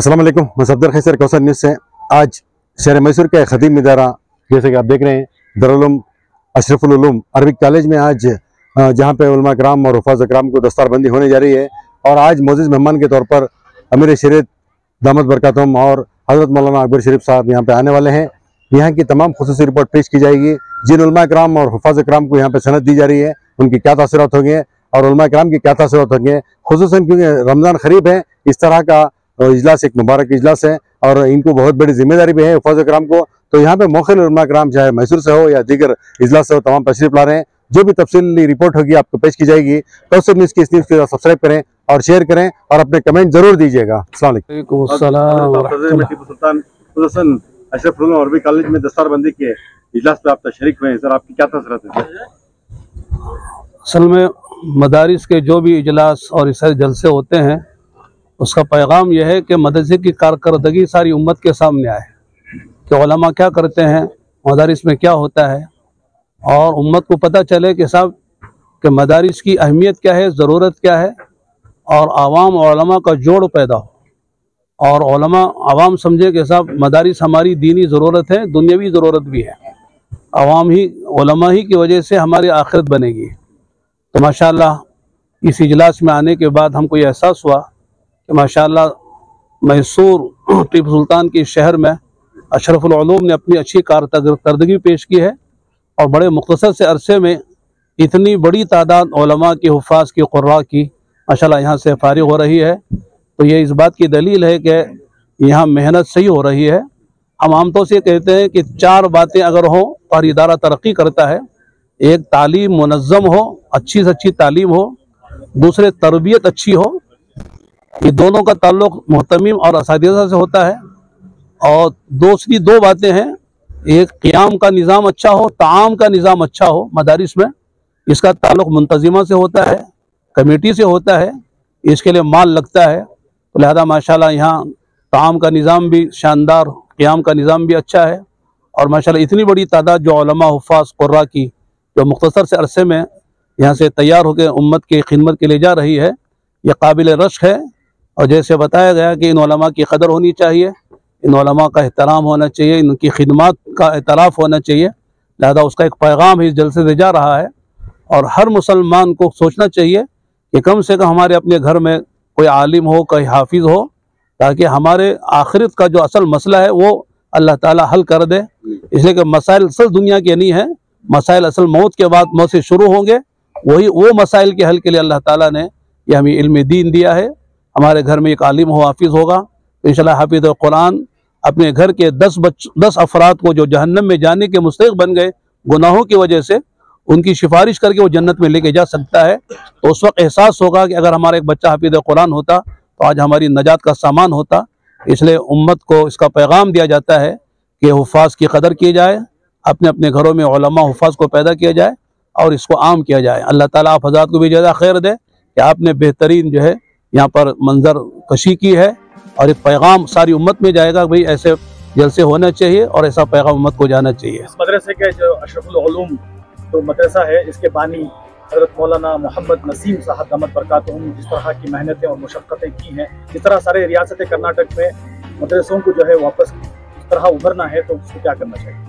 अस्सलाम वालेकुम। मैं सफदर खैसर कौसर न्यूज़ से। आज शहर मैसूर के खदीम इदारा जैसे कि आप देख रहे हैं दारुल उलूम अशरफुल उलूम अरबिक कॉलेज में आज जहां पे उलमा कराम और हुफ़ाज़ कराम को दस्तारबंदी होने जा रही है और आज मोअज़्ज़िज़ मेहमान के तौर पर अमीर शरीयत दामद बरकातुहुम और हज़रत मौलाना अकबर शरीफ साहब यहाँ पे आने वाले हैं। यहाँ की तमाम खुसूसी रिपोर्ट पेश की जाएगी। जिन उलमा कराम और हुफ़ाज़ कराम को यहाँ पे सनद दी जा रही है उनकी क्या तासुरात होंगे और उलमा कराम की क्या तासुरात होंगे, खुसूसन क्योंकि रमज़ान करीब है। इस तरह का इजलास एक मुबारक इजलास है और इनको बहुत बड़ी जिम्मेदारी भी है हुफ़ाज़ कराम को। तो यहाँ पे मौखिल उलमा कराम चाहे मैसूर से हो या दीगर इजलास से हो तमाम तशरीफ ला रहे हैं। जो भी तफसीली रिपोर्ट होगी आपको पेश की जाएगी। कौसर न्यूज़ की इस न्यूज़ को सब्सक्राइब करें और शेयर करें और अपने कमेंट जरूर दीजिएगा। अस्सलाम वालेकुम। सुल्तान अशरफुल उलूम अरबिक कॉलेज में दस्तारबंदी के इजलास पे आप तशरीक हुए हैं सर, आपकी क्या तासुरात है? असल में मदारिस के जो भी इजलास और इस जलसे होते हैं उसका पैगाम यह है कि मदरसे की कारकर्दगी सारी उम्मत के सामने आए कि उलमा क्या करते हैं, मदारिस में क्या होता है और उम्मत को पता चले कि साहब कि मदारिस की अहमियत क्या है, ज़रूरत क्या है और आवाम और उलमा का जोड़ पैदा हो और उलमा आवाम समझे कि साहब मदारिस हमारी दीनी ज़रूरत है, दुनियावी ज़रूरत भी है। आवाम ही उलमा ही की वजह से हमारी आखिरत बनेगी। तो माशाअल्लाह इस इजलास में आने के बाद हमको ये एहसास हुआ कि माशाअल्लाह मैसूर टीपू सुल्तान के शहर में अशरफुल उलूम ने अपनी अच्छी कारकर्दगी पेश की है और बड़े मुख्तसर से अरसे में इतनी बड़ी तादाद उलमा की, हुफ़ाज़ की, क़ुर्रा की माशाअल्लाह यहाँ से फारिग हो रही है। तो ये इस बात की दलील है कि यहाँ मेहनत सही हो रही है। हम आमतौर से कहते हैं कि चार बातें अगर हों और इदारा तरक्की करता है, एक तालीम मुनज़्ज़म हो, अच्छी से अच्छी तालीम हो, दूसरे तरबियत अच्छी हो, ये दोनों का ताल्लुक़ मुहतमिम और असातिज़ा से होता है, और दूसरी दो बातें हैं, एक क़ियाम का निज़ाम अच्छा हो, ताआम का निज़ाम अच्छा हो मदारिस में, इसका ताल्लुक़ मुंतज़िमा से होता है, कमेटी से होता है, इसके लिए माल लगता है। तो लिहाजा माशाअल्लाह यहाँ ताआम का निज़ाम भी शानदार, क़ियाम का निज़ाम भी अच्छा है और माशाअल्लाह इतनी बड़ी तादाद जो उलमा, हुफ़ाज़, क़ुर्रा की जो मुख्तसर से अरसे में यहाँ से तैयार होकर उम्मत की खिदमत के लिए जा रही है, यह काबिल रश्क है। और जैसे बताया गया कि इन उलमा की कदर होनी चाहिए, इन उलमा का एहतराम होना चाहिए, इनकी खिदमत का एतराफ़ होना चाहिए। लिहाजा उसका एक पैगाम इस जलसे से जा रहा है और हर मुसलमान को सोचना चाहिए कि कम से कम हमारे अपने घर में कोई आलिम हो, कोई हाफिज़ हो, ताकि हमारे आखिरत का जो असल मसला है वो अल्लाह ताला हल कर दे। इसलिए कि मसाइल असल दुनिया के नहीं है, मसाइल असल मौत के बाद मौत से शुरू होंगे। वही वो मसाइल के हल के लिए अल्लाह ताला ने यह हमें इल्म दीन दिया है। हमारे घर में एक आलिम हो, हाफिज़ होगा तो इंशाअल्लाह हाफिज़ कुरान अपने घर के 10 अफराद को जो जहन्नम में जाने के मुस्तहिक़ बन गए गुनाहों की वजह से, उनकी सिफारिश करके वो जन्नत में लेके जा सकता है। तो उस वक्त एहसास होगा कि अगर हमारा एक बच्चा हाफिज़ कुरान होता तो आज हमारी नजात का सामान होता। इसलिए उम्मत को इसका पैगाम दिया जाता है कि हुफ़ाज़ की कदर की जाए, अपने अपने घरों में उलमा हुफ़ाज़ को पैदा किया जाए और इसको आम किया जाए। अल्लाह ताला आप हज़रात को भी ज़्यादा खैर दे कि आपने बेहतरीन जो है यहाँ पर मंजर कशी की है और एक पैगाम सारी उम्मत में जाएगा, भाई ऐसे जलसे होना चाहिए और ऐसा पैगाम उम्मत को जाना चाहिए। इस मदरसे के जो अशरफुल उलूम तो मदरसा है, इसके बानी हज़रत मौलाना मोहम्मद नसीम साहब दामद बरकातुहुम जिस तरह की मेहनतें और मुशक्क़तें की हैं, जिस तरह सारे रियासत कर्नाटक में मदरसों को जो है वापस इस तरह उभरना है, तो उसको क्या करना चाहिए?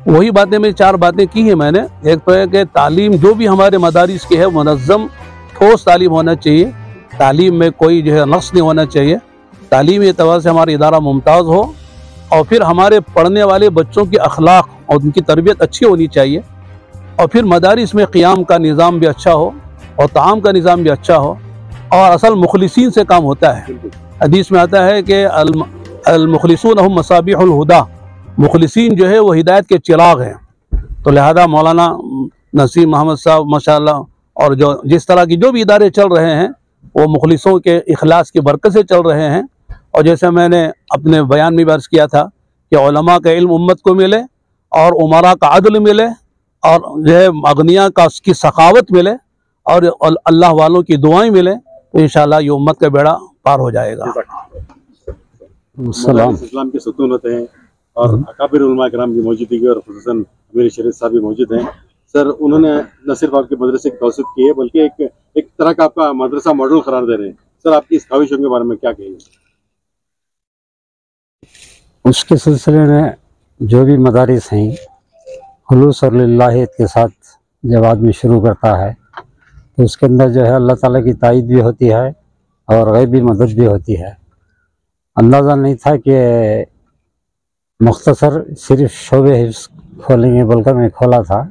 वही बातें में चार बातें की हैं मैंने। एक तो है कि तालीम जो भी हमारे मदारिस की है मुनज़्ज़म ठोस तालीम होना चाहिए, तालीम में कोई जो है नक़्स नहीं होना चाहिए, तालीमी एतबार से हमारा इदारा मुमताज़ हो और फिर हमारे पढ़ने वाले बच्चों की अखलाक और उनकी तरबियत अच्छी होनी चाहिए और फिर मदारिस में क़ियाम का निज़ाम भी अच्छा हो और ताआम का निज़ाम भी अच्छा हो और असल मुखलिसीन से काम होता है। हदीस में आता है कि अल-मुखलिसून हुम मसाबिहुल हुदा, मुखलिसीन जो है वो हिदायत के चिराग हैं। तो लिहाजा मौलाना नसीम मोहम्मद साहब माशाअल्लाह और जो जिस तरह की जो भी इदारे चल रहे हैं वो मुखलिसों के इखलास की बरकत से चल रहे हैं। और जैसे मैंने अपने बयान में अर्ज़ किया था कि उलमा का इल्म उम्मत को मिले और उमरा का अदल मिले और जो है अगनिया का उसकी सखावत मिले और अल्लाह वालों की दुआएं मिले, तो इंशाअल्लाह ये उम्मत का बेड़ा पार हो जाएगा। इस्लाम के सतून होते हैं और अकाबिर उलमा कराम की मौजूदगी और खुसूसन अमीर शरीयत साहब भी मौजूद हैं। सर, उन्होंने न सिर्फ आपके मदरसे की तौसीफ की है बल्कि एक तरह का आपका मदरसा मॉडल करार दे रहे हैं। सर, आपकी इस ख्वाहिशों के बारे में क्या कहेंगे? اس کے سلسلے میں جو بھی مدارس ہیں خلوص اور للہیت کے ساتھ جب آدمی شروع کرتا ہے تو اس کے اندر جو ہے اللہ تعالیٰ کی تائید بھی ہوتی ہے اور غیبی مدد بھی ہوتی ہے۔ اندازہ نہیں تھا کہ مختصر صرف شعبہ حفظ کھولیں گے بول کر میں کھولا تھا،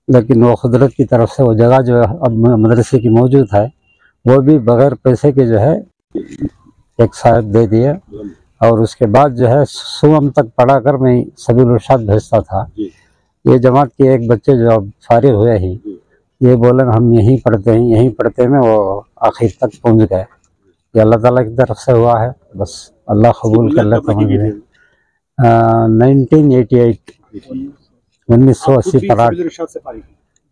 لیکن وہ قدرت کی طرف سے وہ جگہ جو اب مدرسے کی موجود ہے وہ بھی بغیر پیسے کے جو ہے ایک صاحب دے دیے، اور اس کے بعد جو ہے سوم تک پڑھا کر میں سبیل الرشاد بھیجتا تھا۔ یہ جماعت کے ایک بچے جو اب فارغ ہوئے ہی یہ بولیں ہم یہیں پڑھتے میں وہ آخر تک پہنچ گئے۔ یہ اللہ تعالیٰ کی طرف سے ہوا ہے، بس اللہ قبول کر لیتا ہوں۔ 1988 1980 پڑھا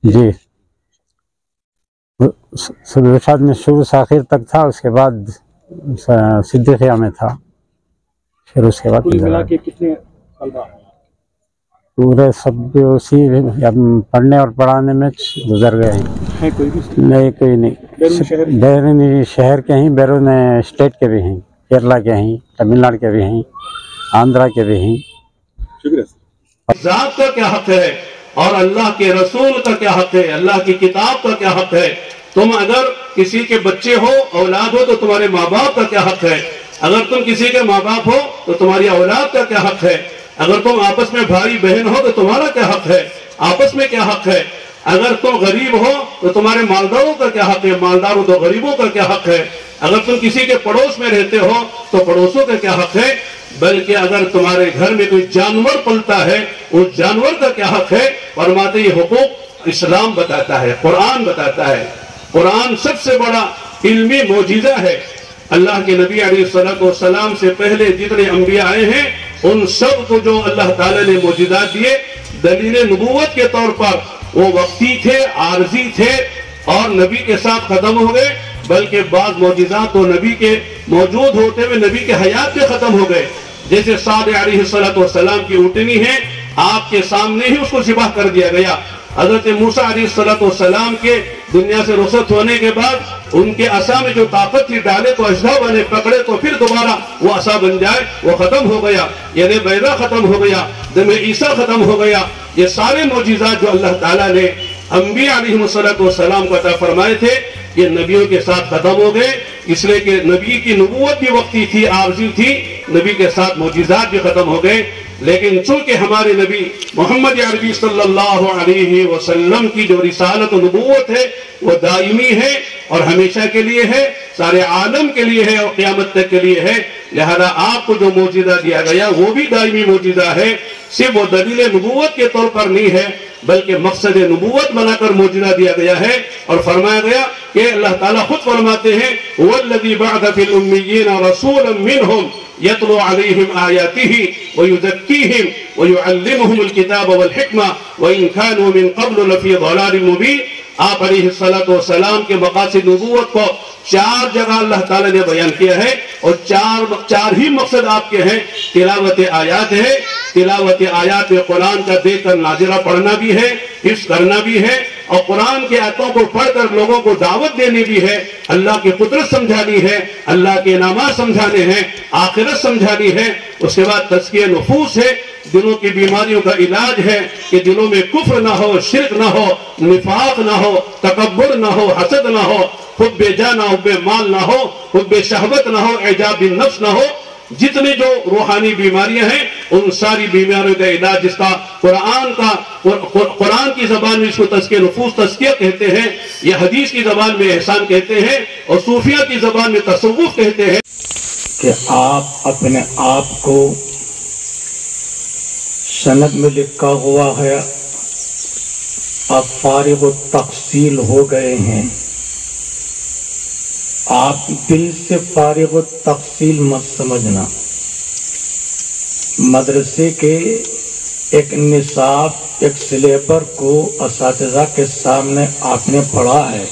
جی، سبیل الرشاد میں شروع سے آخر تک تھا، اس کے بعد صدیقیہ میں تھا، پھر اس کے بعد کتنے طلبہ پورے سب اسی پڑھنے اور پڑھانے میں گزر گئے ہیں؟ نہیں، کوئی نہیں، بیرون شہر کے ہیں، بیرون اسٹیٹ کے بھی ہیں، کیرلا کے ہیں، تمل ناڈو کے بھی ہیں، آندھرا کے بھی ہیں۔ ذات کا کیا حق ہے اور اللہ کے رسول کا کیا حق ہے، اللہ کی کتاب کا کیا حق ہے۔ تم اگر کسی کے بچے ہو، اولاد ہو، تو تمہارے ماں باپ کا کیا حق ہے۔ اگر تم کسی کے ماں باپ ہو تو تمہاری اولاد کا کیا حق ہے۔ اگر تم آپس میں بھائی بہن ہو تو تمہارا کیا حق ہے، آپس میں کیا حق ہے۔ اگر تم غریب ہو تو تمہارے مالداروں کا کیا حق ہے، مالداروں تو غریبوں کا کیا حق ہے۔ اگر تم کسی کے پڑوس میں رہتے ہو تو پڑوسوں کا کیا حق ہے۔ بلکہ اگر تمہارے گھر میں کوئی جانور پلتا ہے اس جانور کا کیا حق ہے۔ فرماتے یہ حقوق اسلام بتاتا ہے، قرآن بتاتا ہے۔ قرآن سب سے بڑا علمی معجزہ ہے۔ اللہ کے نبی علیہ السلام سے پہلے جتنے انبیاء آئے ہیں ان سب کو جو اللہ تعالیٰ نے معجزات دیے دلیل نبوت کے طور پر، وہ وقتی تھے، عارضی تھے اور نبی کے ساتھ ختم ہو گئے، بلکہ بعض معجزات تو نبی کے موجود ہوتے ہوئے نبی کے حیات میں ختم ہو گئے۔ جیسے صالح علیہ السلام کی اونٹنی ہے، آپ کے سامنے ہی اس کو ذبح کر دیا گیا۔ حضرت موسیٰ علیہ السلام کے دنیا سے رخصت ہونے کے بعد ان کے عصا میں جو طاقت تھی، ڈالے تو اژدھا بنے، پکڑے تو پھر دوبارہ وہ عصا بن جائے، وہ ختم ہو گیا۔ یعنی بیضا ختم ہو گیا، دم عیسیٰ ختم ہو گیا۔ یہ سارے معجزات جو اللہ تعالیٰ نے انبیاء علیہ السلام کو عطا فرمائے تھے یہ نبیوں کے ساتھ ختم ہو گئے، اس لیے کہ نبی کی نبوت بھی وقتی تھی، عارضی تھی، نبی کے ساتھ معجزات بھی ختم ہو گئے۔ لیکن چونکہ ہمارے نبی محمد عربی صلی اللہ علیہ وسلم کی جو رسالت و نبوت ہے وہ دائمی ہے اور ہمیشہ کے لیے ہے، سارے عالم کے لیے ہے اور قیامت تک کے لیے ہے، لہذا آپ کو جو معجزہ دیا گیا وہ بھی دائمی معجزہ ہے، صرف وہ دلیل نبوت کے طور پر نہیں ہے بلکہ مقصد نبوت بنا کر معجزہ دیا گیا ہے۔ اور فرمایا گیا کہ اللہ تعالیٰ خود فرماتے ہیں وَالَّذِي بَعْثَ فِي الْأُمِّيِّينَ رَسُولًا مِّنْهُمْ يَتْلُو عَلَيْهِمْ آيَاتِهِ وَيُزَكِّيهِمْ وَيُعَلِّمُهُمُ الْكِتَابَ وَالْحِكْمَةَ وَإِنْ كَانُوا مِنْ قَبْلُ لَفِي ضَلَالٍ مُبِينٍ۔ آپ علیہ السلام کے مقاصد نبوت کو 4 جگہ اللہ تعالیٰ نے بیان کیا ہے اور چار ہی مقصد آپ کے ہیں۔ تلاوت آیات ہے، تلاوت آیات میں قرآن کا دیکھ کر ناظرہ پڑھنا بھی ہے، حفظ کرنا بھی ہے، اور قرآن کے آیتوں کو پڑھ کر لوگوں کو دعوت دینی بھی ہے، اللہ کی قدرت سمجھانی ہے، اللہ کے انعامات سمجھانے ہیں، آخرت سمجھانی ہے۔ اس کے بعد تزکیہ نفوس ہے، دلوں کی بیماریوں کا علاج ہے کہ دلوں میں کفر نہ ہو، شرک نہ ہو، نفاق نہ ہو، تکبر نہ ہو، حسد نہ ہو، حب جاہ نہ، حب مال نہ ہو، حب شہوت نہ ہو، اعجاب النفس نہ ہو۔ جتنی جو روحانی بیماریاں ہیں ان ساری بیماریوں کا علاج جس کا قرآن کی زبان میں اس کو تزکیہ نفوس تزکیہ کہتے ہیں، یہ حدیث کی زبان میں احسان کہتے ہیں اور صوفیہ کی زبان میں تصوف کہتے ہیں کہ آپ اپنے آپ کو سند میں لکھا ہوا ہے آپ فارغ التحصیل ہو گئے ہیں۔ آپ دل سے فارغ التحصیل مت سمجھنا۔ مدرسے کے ایک نصاب، ایک سلیبر کو اساتذہ کے سامنے آپ نے پڑھا ہے،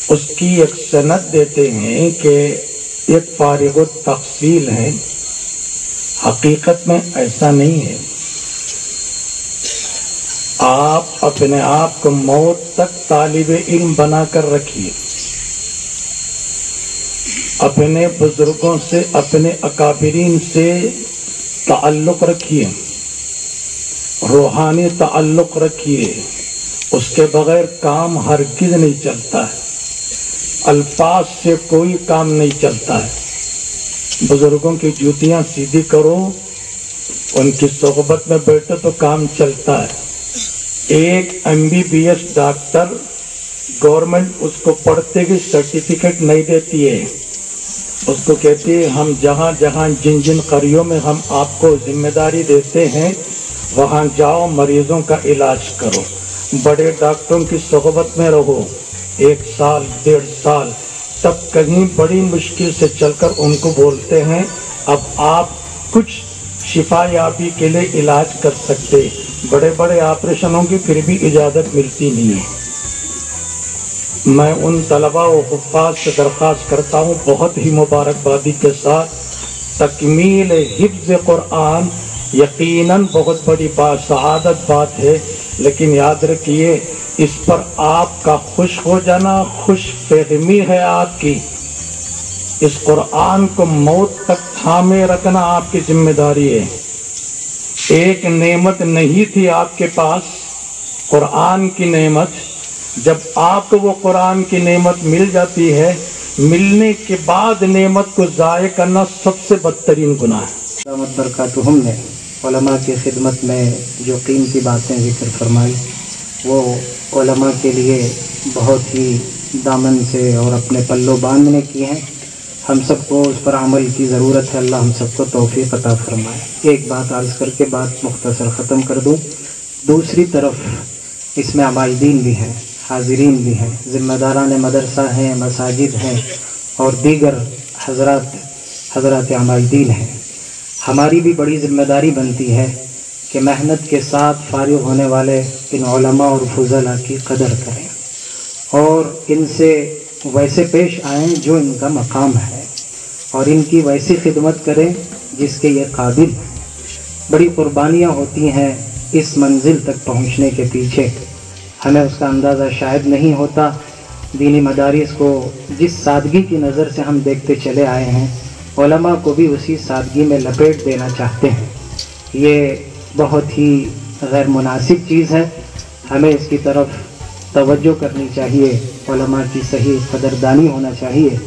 اس کی ایک سند دیتے ہیں کہ ایک فارغ التحصیل ہے، حقیقت میں ایسا نہیں ہے۔ آپ اپنے آپ کو موت تک طالب علم بنا کر رکھیے، اپنے بزرگوں سے، اپنے اکابرین سے ताल्लुक़ रखिए, रूहानी ताल्लुक़ रखिए, उसके बगैर काम हरगिज़ नहीं चलता है। अल्फाज से कोई काम नहीं चलता है। बुजुर्गों की जूतियाँ सीधी करो, उनकी सोहबत में बैठो तो काम चलता है। एक MBBS डॉक्टर गवर्नमेंट उसको पढ़ते की सर्टिफिकेट नहीं देती है, उसको कहती है हम जहाँ जहाँ जिन जिन करियों में हम आपको जिम्मेदारी देते हैं वहाँ जाओ, मरीजों का इलाज करो। बड़े डॉक्टरों की सोहबत में रहो 1 साल 1.5 साल, तब कहीं बड़ी मुश्किल से चलकर उनको बोलते हैं अब आप कुछ शिफा याबी के लिए इलाज कर सकते। बड़े बड़े ऑपरेशनों की फिर भी इजाज़त मिलती नहीं है। मैं उन तलबा व हुफ़ाज़ से दरख्वास्त करता हूँ बहुत ही मुबारकबादी के साथ, तकमील हिफ्ज़ कुरान यकीनन बहुत बड़ी बात सआदत बात है, लेकिन याद रखिए इस पर आपका खुश हो जाना खुश फहमी है आपकी। इस कुरान को मौत तक थामे रखना आपकी जिम्मेदारी है। एक नेमत नहीं थी आपके पास, कुरान की नेमत। जब आपको वो कुरान की नेमत मिल जाती है, मिलने के बाद नेमत को ज़ाय करना सबसे बदतरीन गुनाह है। दामत बरकातुहुम ने उलमा की खिदमत में जो कीमती बातें जिक्र फरमाई, वो उलमा के लिए बहुत ही दामन से और अपने पल्लों बांधने की हैं। हम सबको उस पर अमल की ज़रूरत है। अल्लाह हम सबको तौफीक अता फरमाए। एक बात अर्ज़ करके बात मुख्तसर ख़त्म कर दूँ। दूसरी तरफ इसमें अमाइदीन भी हैं, हाज़रीन भी हैं, ज़िम्मेदारान मदरसा हैं, मसाजिद हैं और दीगर हज़रात अमाइदीन हैं। हमारी भी बड़ी ज़िम्मेदारी बनती है कि मेहनत के साथ फारिग होने वाले इन उलमा और फुज़ला की कदर करें और इनसे वैसे पेश आएँ जो इनका मकाम है और इनकी वैसी खिदमत करें जिसके ये काबिल हैं। बड़ी कुर्बानियाँ होती हैं इस मंजिल तक पहुँचने के पीछे, हमें उसका अंदाज़ा शायद नहीं होता। दीनी मदारिस को जिस सादगी की नज़र से हम देखते चले आए हैं, उलमा को भी उसी सादगी में लपेट देना चाहते हैं। ये बहुत ही गैर मुनासिब चीज़ है, हमें इसकी तरफ तवज्जो करनी चाहिए, उलमा की सही कदरदानी होना चाहिए।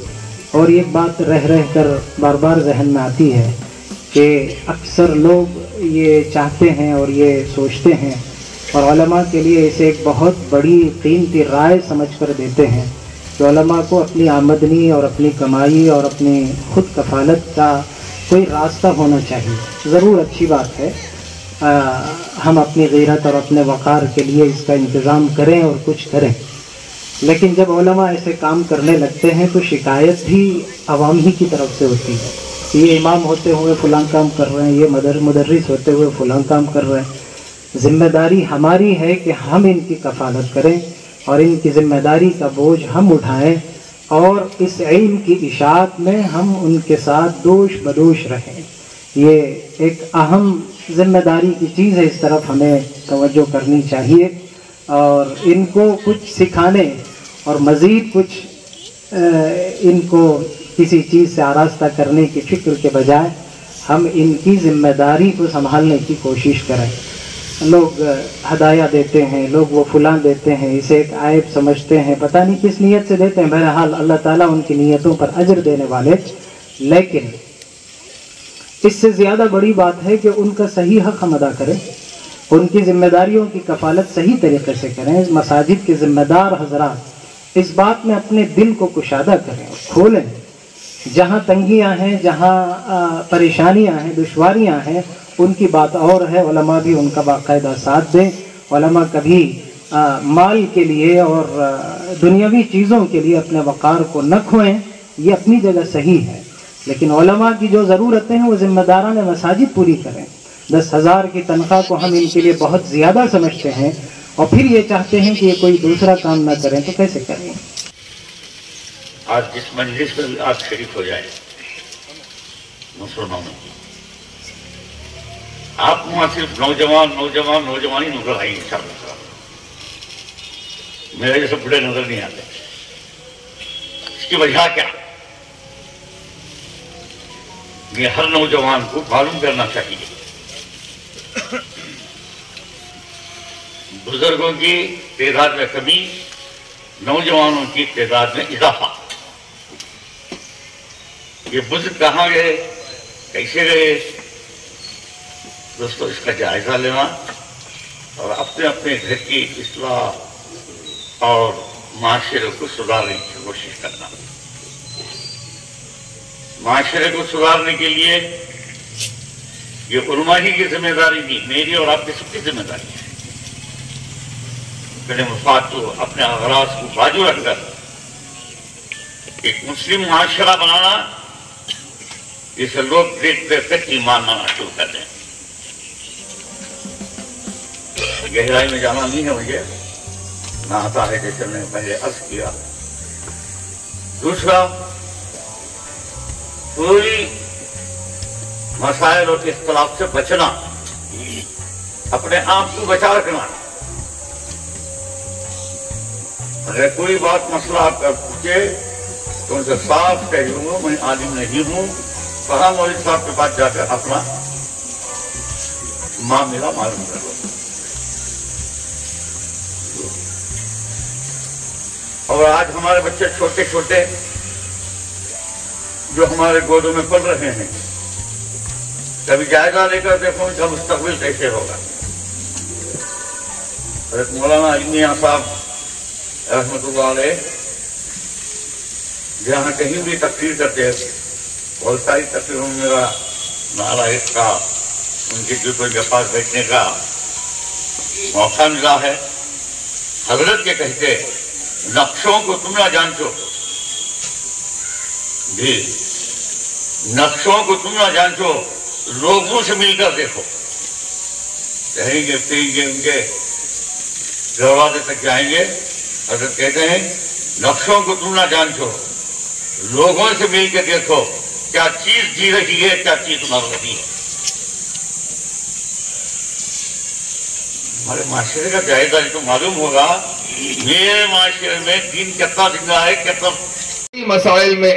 और एक बात रह कर बार बार जहन में आती है कि अक्सर लोग ये चाहते हैं और ये सोचते हैं और उलमा के लिए इसे एक बहुत बड़ी कीमती राय समझ कर देते हैं कि उलमा को अपनी आमदनी और अपनी कमाई और अपनी खुद कफालत का कोई रास्ता होना चाहिए। ज़रूर अच्छी बात है, हम अपनी गैरत और अपने वक़ार के लिए इसका इंतज़ाम करें और कुछ करें, लेकिन जब उलमा ऐसे काम करने लगते हैं तो शिकायत भी अवाम ही की तरफ से होती है। ये इमाम होते हुए फ़लाँ काम कर रहे हैं, ये मुदर्रिस होते हुए फ़लाँ काम कर रहे हैं। ज़िम्मेदारी हमारी है कि हम इनकी कफ़ालत करें और इनकी ज़िम्मेदारी का बोझ हम उठाएं और इस इल्म की इशाअत में हम उनके साथ दोष बदोश रहें। ये एक अहम ज़िम्मेदारी की चीज़ है, इस तरफ हमें तवज्जो करनी चाहिए और इनको कुछ सिखाने और मज़ीद कुछ इनको किसी चीज़ से आरास्ता करने की फ़िक्र के बजाय हम इनकी ज़िम्मेदारी को संभालने की कोशिश करें। लोग हदाया देते हैं, लोग वो फुलां देते हैं, इसे एक आयब समझते हैं, पता नहीं किस नीयत से देते हैं। बहरहाल अल्लाह ताला उनकी नीयतों पर अजर देने वाले, लेकिन इससे ज़्यादा बड़ी बात है कि उनका सही हक़ हम अदा करें, उनकी ज़िम्मेदारियों की कफ़ालत सही तरीक़े से करें। मसाजिद के ज़िम्मेदार हज़रात इस बात में अपने दिल को कुशादा करें, खोलें। जहाँ तंगियाँ हैं, जहाँ परेशानियाँ हैं, दुश्वारियाँ हैं, उनकी बात और है। उलमा भी उनका बाकायदा साथ दें। उलमा कभी माल के लिए और दुनियावी चीज़ों के लिए अपने वक़ार को न खोएं, ये अपनी जगह सही है, लेकिन उलमा की जो ज़रूरतें हैं वो ज़िम्मेदारान मसाजिद पूरी करें। 10,000 की तनख्वाह को हम इनके लिए बहुत ज़्यादा समझते हैं और फिर ये चाहते हैं कि ये कोई दूसरा काम ना करें, तो कैसे करें। आज जिस मजलिस में आप शरीक हो जाए मुसलमानों, आप वहां सिर्फ नौजवानी नजर आएंगे इंशाअल्लाह। मेरे जैसे बूढ़े नजर नहीं आते। इसकी वजह क्या? یہ ہر نوجوان کو معلوم کرنا چاہیے۔ بزرگوں کی تعداد میں کمی، نوجوانوں کی تعداد میں اضافہ۔ یہ بزرگ کہاں گئے، کیسے گئے؟ دوستو، اس کا جائزہ لینا اور اپنے اپنے گھر کی اصلاح اور معاشرے کو سدھارنے کی کوشش کرنا۔ معاشرے کو سدھارنے کے لیے یہ علماء ہی کی ذمہ داری نہیں، میری اور آپ کی سب کی ذمہ داری ہے۔ اپنے مفاد کو، اپنے اغراض کو بازو رکھ کر ایک مسلم معاشرہ بنانا، جسے لوگ دیکھ دیکھ کر ایمان لانا شروع کر دیں۔ گہرائی میں جانا نہیں ہے مجھے، نہ آتا ہے جیسے میں نے پہلے عرض کیا۔ دوسرا، پوری مسائل اور اختلاف سے بچنا، اپنے آپ کو بچا رکھنا۔ اگر کوئی بات مسئلہ آپ کا پوچھے تو ان سے صاف کہہ دوں گا میں عالم نہیں ہوں، کہاں مولوی صاحب کے پاس جا کر اپنا معاملہ معلوم کر لو۔ اور آج ہمارے بچے چھوٹے چھوٹے جو ہمارے گودوں میں پل رہے ہیں، کبھی جائزہ لے کر دیکھو ان کا مستقبل کیسے ہوگا۔ حضرت مولانا علی میاں صاحب رحمۃ اللہ علیہ جہاں کہیں بھی تقریر کرتے ہیں، بہت ساری تقریروں میں میرا نعرہ اس کا، ان کے جوتوں کے پاس بیٹھنے کا موقع ملا ہے۔ حضرت کے کہتے نقشوں کو تم نہ جانچو، جی نقشوں کو تم نہ جانچو، لوگوں سے مل کر دیکھو۔ کہیں گے پھریں گے، ان کے دروازے تک جائیں گے، حضرت کہتے ہیں نقشوں کو تم نہ جانچو، لوگوں سے مل کے دیکھو کیا چیز جی رہی ہے، کیا چیز مر رہی ہے۔ ہمارے معاشرے کا جائزہ تو معلوم ہوگا میرے معاشرے میں دین کتنا زندہ ہے، کتنا مسائل میں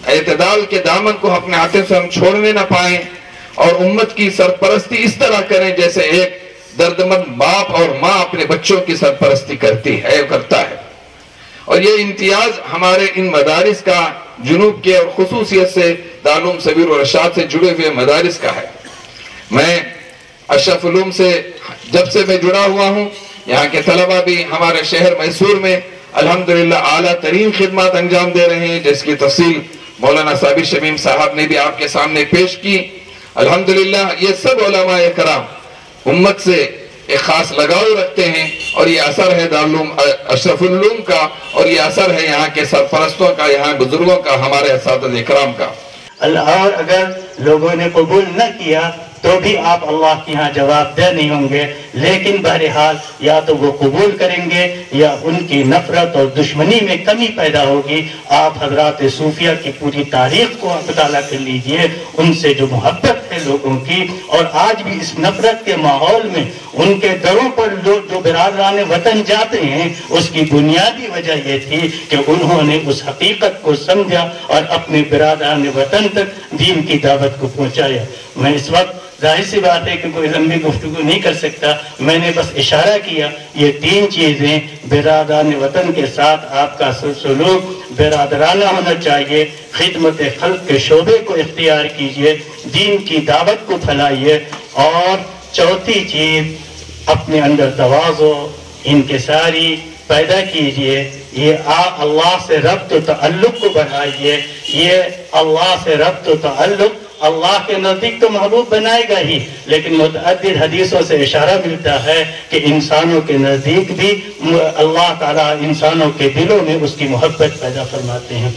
اعتدال کے دامن کو اپنے ہاتھوں سے ہم چھوڑنے نہ پائیں، اور امت کی سرپرستی اس طرح کریں جیسے ایک دردمند باپ اور ماں اپنے بچوں کی سرپرستی کرتا ہے۔ اور یہ امتیاز ہمارے ان مدارس کا، جنوب کے اور خصوصیت سے دارالعلوم سبیل الرشاد سے جڑے ہوئے مدارس کا ہے۔ میں اشرف علوم سے جب سے میں جڑا ہوا ہوں، یہاں کے طلبہ بھی ہمارے شہر میسور میں الحمدللہ اعلیٰ ترین خدمات انجام دے رہے ہیں، جس کی تفصیل مولانا ثابت شمیم صاحب نے بھی آپ کے سامنے پیش کی۔ الحمدللہ یہ سب علماء کرام امت سے ایک خاص لگاؤ رکھتے ہیں، اور یہ اثر ہے دارالعلوم اشرف العلوم کا، اور یہ اثر ہے یہاں کے سرپرستوں کا، یہاں بزرگوں کا، ہمارے اساتذہ اکرام کا۔ اور اگر لوگوں نے قبول نہ کیا تو بھی آپ اللہ کے ہاں جواب دہ نہیں ہوں گے، لیکن بہرحال یا تو وہ قبول کریں گے یا ان کی نفرت اور دشمنی میں کمی پیدا ہوگی۔ آپ حضرات صوفیہ کی پوری تاریخ کو مطالعہ کر لیجئے، ان سے جو محبت ہے لوگوں کی، اور آج بھی اس نفرت کے ماحول میں ان کے دروں پر جو برادران وطن جاتے ہیں، اس کی بنیادی وجہ یہ تھی کہ انہوں نے اس حقیقت کو سمجھا اور اپنے برادران وطن تک دین کی دعوت کو پہنچایا۔ میں اس وقت ظاہر سی بات ہے کہ کوئی لمبی گفتگو نہیں کر سکتا، میں نے بس اشارہ کیا یہ تین چیزیں برادران وطن کے ساتھ آپ کا سلوک برادرانہ ہونا چاہیے، خدمت خلق کے شعبے کو اختیار کیجئے، دین کی دعوت کو پھیلائیے، اور چوتھی چیز اپنے اندر تواضع انکساری پیدا کیجئے، یہ اللہ سے ربط و تعلق کو بڑھائیے۔ یہ اللہ سے ربط و تعلق اللہ کے نزدیک تو محبوب بنائے گا ہی، لیکن متعدد حدیثوں سے اشارہ ملتا ہے کہ انسانوں کے نزدیک بھی اللہ تعالیٰ انسانوں کے دلوں میں اس کی محبت پیدا فرماتے ہیں۔